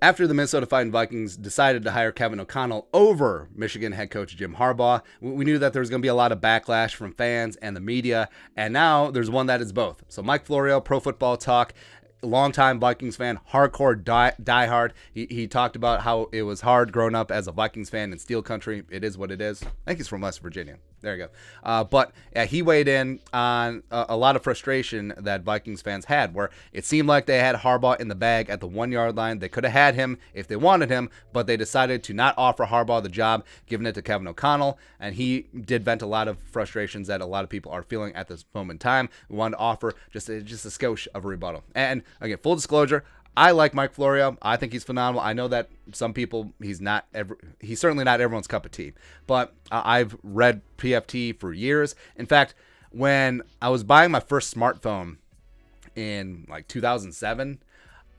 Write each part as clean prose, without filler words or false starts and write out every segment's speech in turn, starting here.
After the Minnesota Vikings decided to hire Kevin O'Connell over Michigan head coach Jim Harbaugh, we knew that there was going to be a lot of backlash from fans and the media, and now there's one that is both. So Mike Florio, Pro Football Talk, longtime Vikings fan, hardcore diehard. He talked about how it was hard growing up as a Vikings fan in Steel Country. It is what it is. I think he's from West Virginia. There you go. But he weighed in on a lot of frustration that Vikings fans had, where it seemed like they had Harbaugh in the bag at the 1 yard line. They could have had him if they wanted him, but they decided to not offer Harbaugh the job, giving it to Kevin O'Connell. And he did vent a lot of frustrations that a lot of people are feeling at this moment in time. We wanted to offer just a skosh of a rebuttal. And again, full disclosure, I like Mike Florio. I think he's phenomenal. I know that some people, he's certainly not everyone's cup of tea. But I've read PFT for years. In fact, when I was buying my first smartphone in like 2007,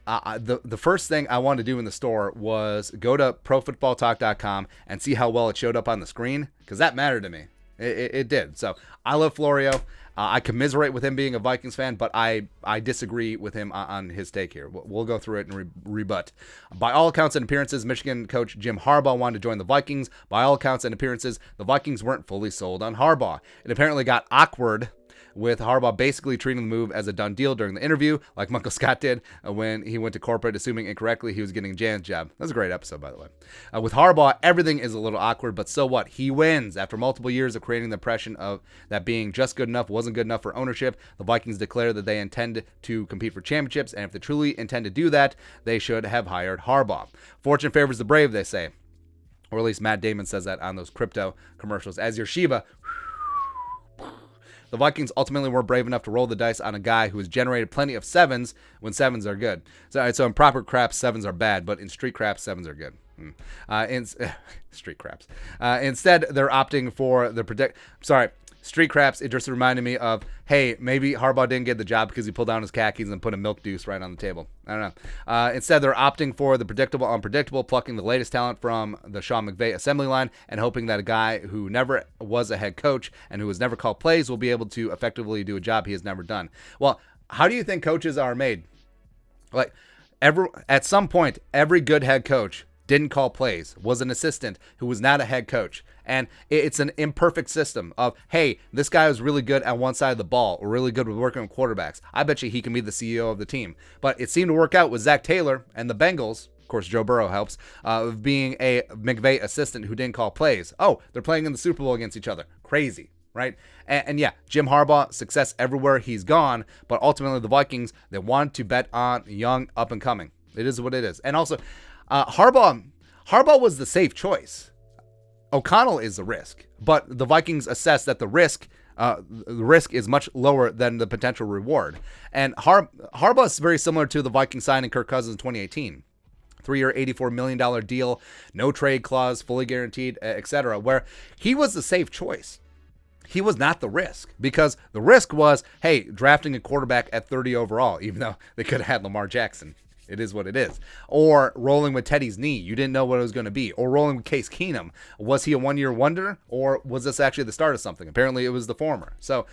the first thing I wanted to do in the store was go to profootballtalk.com and see how well it showed up on the screen, because that mattered to me. It did. So I love Florio. I commiserate with him being a Vikings fan, but I disagree with him on his take here. We'll go through it and rebut. By all accounts and appearances, Michigan coach Jim Harbaugh wanted to join the Vikings. By all accounts and appearances, the Vikings weren't fully sold on Harbaugh. It apparently got awkward, with Harbaugh basically treating the move as a done deal during the interview, like Michael Scott did when he went to corporate, assuming incorrectly he was getting Jan's job. That was a great episode, by the way. With Harbaugh, everything is a little awkward, but so what? He wins. After multiple years of creating the impression of that being just good enough wasn't good enough for ownership, the Vikings declare that they intend to compete for championships, and if they truly intend to do that, they should have hired Harbaugh. Fortune favors the brave, they say. Or at least Matt Damon says that on those crypto commercials. As your Shiba, the Vikings ultimately weren't brave enough to roll the dice on a guy who has generated plenty of sevens when sevens are good. So in proper craps, sevens are bad, but in street craps, sevens are good. Street craps. Instead, they're opting for the street craps. It just reminded me of, hey, maybe Harbaugh didn't get the job because he pulled down his khakis and put a milk deuce right on the table. I don't know. Instead, they're opting for the predictable, unpredictable, plucking the latest talent from the Sean McVay assembly line and hoping that a guy who never was a head coach and who has never called plays will be able to effectively do a job he has never done. Well, how do you think coaches are made? Like, at some point, every good head coach didn't call plays, was an assistant who was not a head coach. And it's an imperfect system of, hey, this guy was really good at one side of the ball, or really good with working with quarterbacks. I bet you he can be the CEO of the team. But it seemed to work out with Zach Taylor and the Bengals. Of course, Joe Burrow helps, of being a McVay assistant who didn't call plays. Oh, they're playing in the Super Bowl against each other. Crazy, right? And yeah, Jim Harbaugh, success everywhere he's gone. But ultimately, the Vikings, they want to bet on young, up and coming. It is what it is. And also, Harbaugh was the safe choice. O'Connell is the risk, but the Vikings assess that the risk is much lower than the potential reward. And Harbaugh is very similar to the Vikings signing Kirk Cousins in 2018. 3-year, $84 million deal, no trade clause, fully guaranteed, etc., where he was the safe choice. He was not the risk, because the risk was, hey, drafting a quarterback at 30 overall, even though they could have had Lamar Jackson. It is what it is. Or rolling with Teddy's knee. You didn't know what it was going to be. Or rolling with Case Keenum. Was he a one-year wonder, or was this actually the start of something? Apparently it was the former. So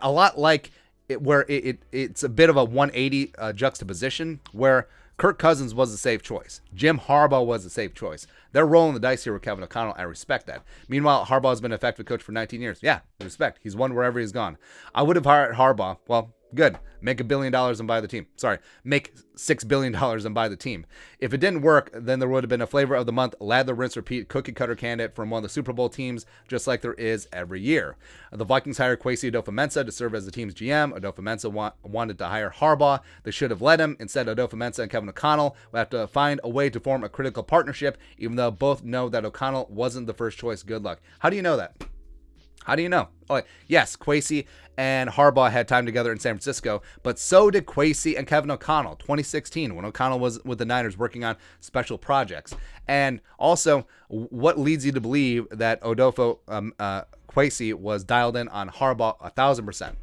a lot like it's a bit of a 180 juxtaposition, where Kirk Cousins was a safe choice. Jim Harbaugh was a safe choice. They're rolling the dice here with Kevin O'Connell. I respect that. Meanwhile, Harbaugh has been an effective coach for 19 years. Yeah, respect. He's won wherever he's gone. I would have hired Harbaugh. Well, good. Make $1 billion and buy the team. Sorry, make $6 billion and buy the team. If it didn't work, then there would have been a flavor of the month, lather, rinse, repeat, cookie cutter candidate from one of the Super Bowl teams, just like there is every year. The Vikings hired Kwesi Adofo-Mensah to serve as the team's GM. Adofo-Mensah wanted to hire Harbaugh. They should have let him. Instead, Adofo-Mensah and Kevin O'Connell will have to find a way to form a critical partnership, even though both know that O'Connell wasn't the first choice. Good luck. How do you know that? How do you know? Oh, yes, Kwesi and Harbaugh had time together in San Francisco, but so did Kwesi and Kevin O'Connell, 2016, when O'Connell was with the Niners working on special projects. And also, what leads you to believe that Kwesi was dialed in on Harbaugh 1,000%?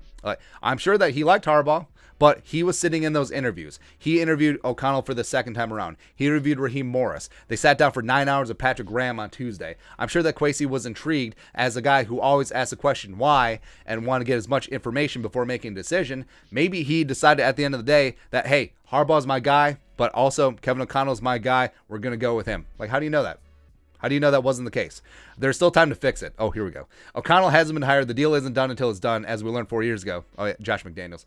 I'm sure that he liked Harbaugh, but he was sitting in those interviews. He interviewed O'Connell for the second time around. He interviewed Raheem Morris. They sat down for 9 hours with Patrick Graham on Tuesday. I'm sure that Kwesi was intrigued as a guy who always asks the question why and want to get as much information before making a decision. Maybe he decided at the end of the day that, hey, Harbaugh's my guy, but also Kevin O'Connell's my guy. We're going to go with him. Like, how do you know that? How do you know that wasn't the case? There's still time to fix it. Oh, here we go. O'Connell hasn't been hired. The deal isn't done until it's done, as we learned 4 years ago. Oh, yeah, Josh McDaniels.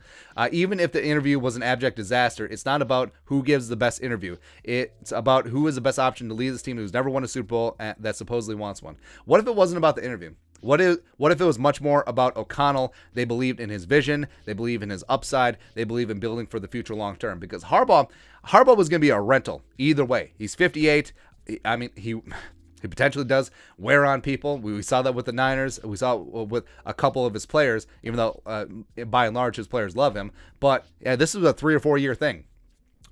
Even if the interview was an abject disaster, it's not about who gives the best interview. It's about who is the best option to lead this team who's never won a Super Bowl that supposedly wants one. What if it wasn't about the interview? What if it was much more about O'Connell? They believed in his vision. They believe in his upside. They believe in building for the future long term. Because Harbaugh was going to be a rental either way. He's 58. I mean, he potentially does wear on people. We saw that with the Niners. We saw it with a couple of his players, even though by and large his players love him. But yeah, this is a 3 or 4 year thing.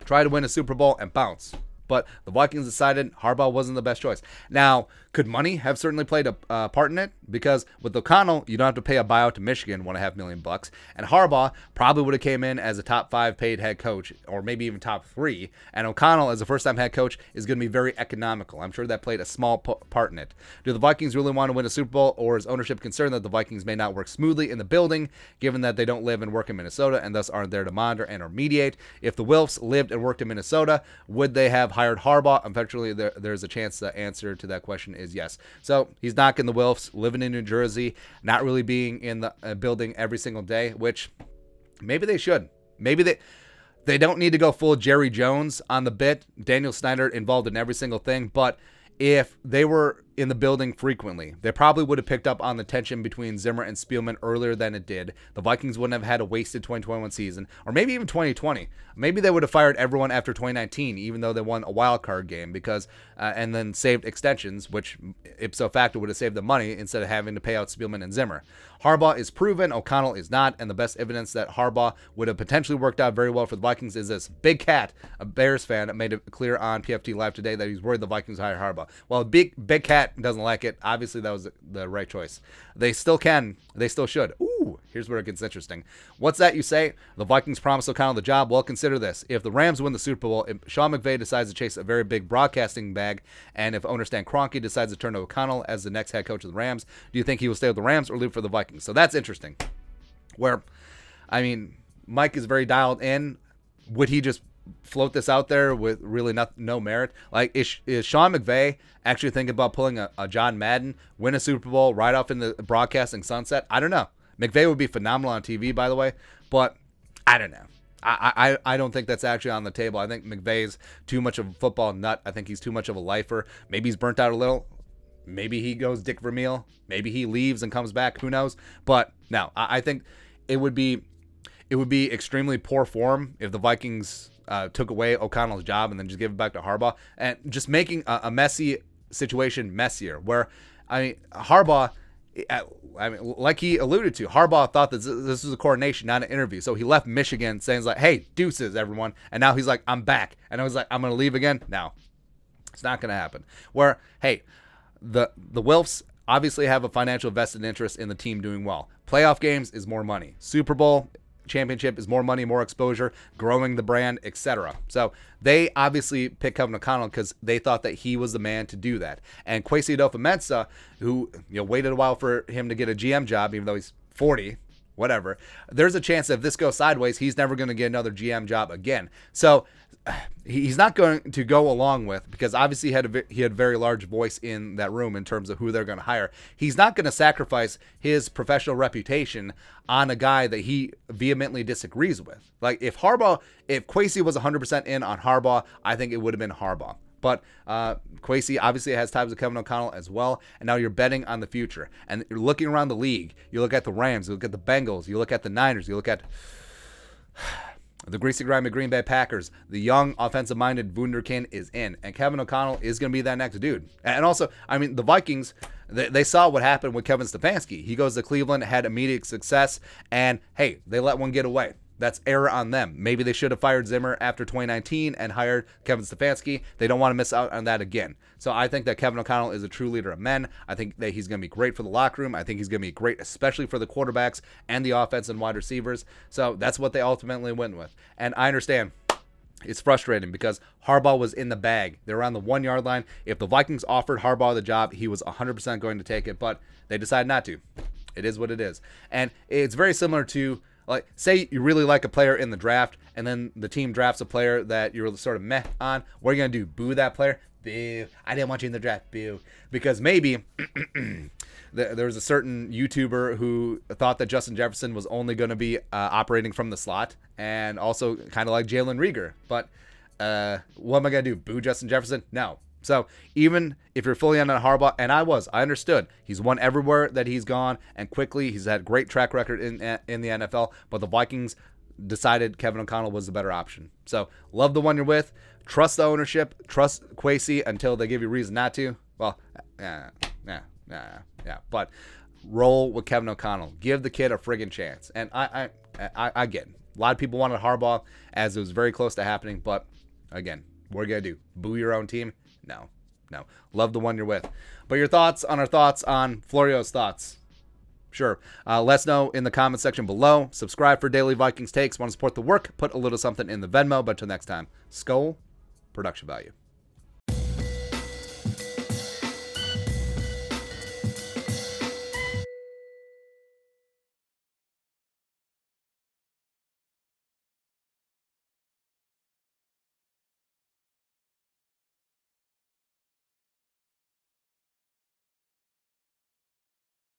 Try to win a Super Bowl and bounce. But the Vikings decided Harbaugh wasn't the best choice. Now, could money have certainly played a part in it? Because with O'Connell, you don't have to pay a buyout to Michigan, $1.5 million, and Harbaugh probably would have came in as a top 5 paid head coach, or maybe even top 3. And O'Connell, as a first-time head coach, is going to be very economical. I'm sure that played a small part in it. Do the Vikings really want to win a Super Bowl, or is ownership concerned that the Vikings may not work smoothly in the building, given that they don't live and work in Minnesota and thus aren't there to monitor and or mediate? If the Wilfs lived and worked in Minnesota, would they have hired Harbaugh? Eventually, there's a chance the answer to that question is yes. So he's knocking the Wilfs, living in New Jersey, not really being in the building every single day, which maybe they should. Maybe they don't need to go full Jerry Jones on the bit. Daniel Snyder involved in every single thing, but if they were in the building frequently, they probably would have picked up on the tension between Zimmer and Spielman earlier than it did. The Vikings wouldn't have had a wasted 2021 season, or maybe even 2020. Maybe they would have fired everyone after 2019, even though they won a wild card game, because and then saved extensions, which ipso facto would have saved the money instead of having to pay out Spielman and Zimmer. Harbaugh is proven, O'Connell is not, and the best evidence that Harbaugh would have potentially worked out very well for the Vikings is this. Big Cat, a Bears fan, made it clear on PFT Live today that he's worried the Vikings hire Harbaugh. Well, Big Cat doesn't like it. Obviously, that was the right choice. They still can. They still should. Ooh, here's where it gets interesting. What's that you say? The Vikings promised O'Connell the job. Well, consider this. If the Rams win the Super Bowl, if Sean McVay decides to chase a very big broadcasting bag, and if owner Stan Kroenke decides to turn to O'Connell as the next head coach of the Rams, do you think he will stay with the Rams or leave for the Vikings? So that's interesting. Where, I mean, Mike is very dialed in. Would he just float this out there with really no merit? Like, is Sean McVay actually thinking about pulling a John Madden, win a Super Bowl right off in the broadcasting sunset? I don't know. McVay would be phenomenal on TV, by the way, but I don't know. I don't think that's actually on the table. I think McVay's too much of a football nut. I think he's too much of a lifer. Maybe he's burnt out a little. Maybe he goes Dick Vermeil. Maybe he leaves and comes back. Who knows? But no, I think it would be extremely poor form if the Vikings took away O'Connell's job and then just gave it back to Harbaugh, and just making a messy situation messier. Where, I mean, Harbaugh, like he alluded to, Harbaugh thought that this was a coordination, not an interview. So he left Michigan saying like, "Hey, deuces, everyone," and now he's like, "I'm back," and I was like, "I'm gonna leave again." No, it's not gonna happen. Where, hey, the Wilfs obviously have a financial vested interest in the team doing well. Playoff games is more money. Super Bowl championship is more money, more exposure, growing the brand, etc. So they obviously picked Kevin O'Connell because they thought that he was the man to do that. And Kwesi Adofo-Mensah, who waited a while for him to get a GM job, even though he's 40, whatever, there's a chance that if this goes sideways, he's never going to get another GM job again. So he's not going to go along with, because obviously he had a very large voice in that room in terms of who they're going to hire. He's not going to sacrifice his professional reputation on a guy that he vehemently disagrees with. Like, if Kwesi was 100% in on Harbaugh, I think it would have been Harbaugh. But Kwesi obviously has ties with Kevin O'Connell as well, and now you're betting on the future. And you're looking around the league. You look at the Rams, you look at the Bengals, you look at the Niners, you look at the greasy grimy Green Bay Packers. The young offensive-minded Wunderkind is in, and Kevin O'Connell is going to be that next dude. And also, I mean, the Vikings, they saw what happened with Kevin Stefanski. He goes to Cleveland, had immediate success, and hey, they let one get away. That's error on them. Maybe they should have fired Zimmer after 2019 and hired Kevin Stefanski. They don't want to miss out on that again. So I think that Kevin O'Connell is a true leader of men. I think that he's going to be great for the locker room. I think he's going to be great, especially for the quarterbacks and the offense and wide receivers. So that's what they ultimately went with. And I understand it's frustrating because Harbaugh was in the bag. They were on the 1 yard line. If the Vikings offered Harbaugh the job, he was 100% going to take it, but they decided not to. It is what it is. And it's very similar to Like, say you really like a player in the draft, and then the team drafts a player that you're sort of meh on. What are you going to do? Boo that player? Boo. I didn't want you in the draft. Boo. Because maybe there was a certain YouTuber who thought that Justin Jefferson was only going to be operating from the slot, and also kind of like Jalen Reagor. But what am I going to do? Boo Justin Jefferson? No. So even if you're fully on Harbaugh, and I understood. He's won everywhere that he's gone, and quickly. He's had a great track record in the NFL, but the Vikings decided Kevin O'Connell was the better option. So love the one you're with. Trust the ownership. Trust Kwesi until they give you reason not to. Well, yeah. But roll with Kevin O'Connell. Give the kid a friggin' chance. And I get it. A lot of people wanted Harbaugh as it was very close to happening, but again, what are you going to do? Boo your own team? No. Love the one you're with. But your thoughts on our thoughts on Florio's thoughts? Sure. Let us know in the comment section below. Subscribe for daily Vikings takes. Want to support the work? Put a little something in the Venmo. But until next time, Skol, production value.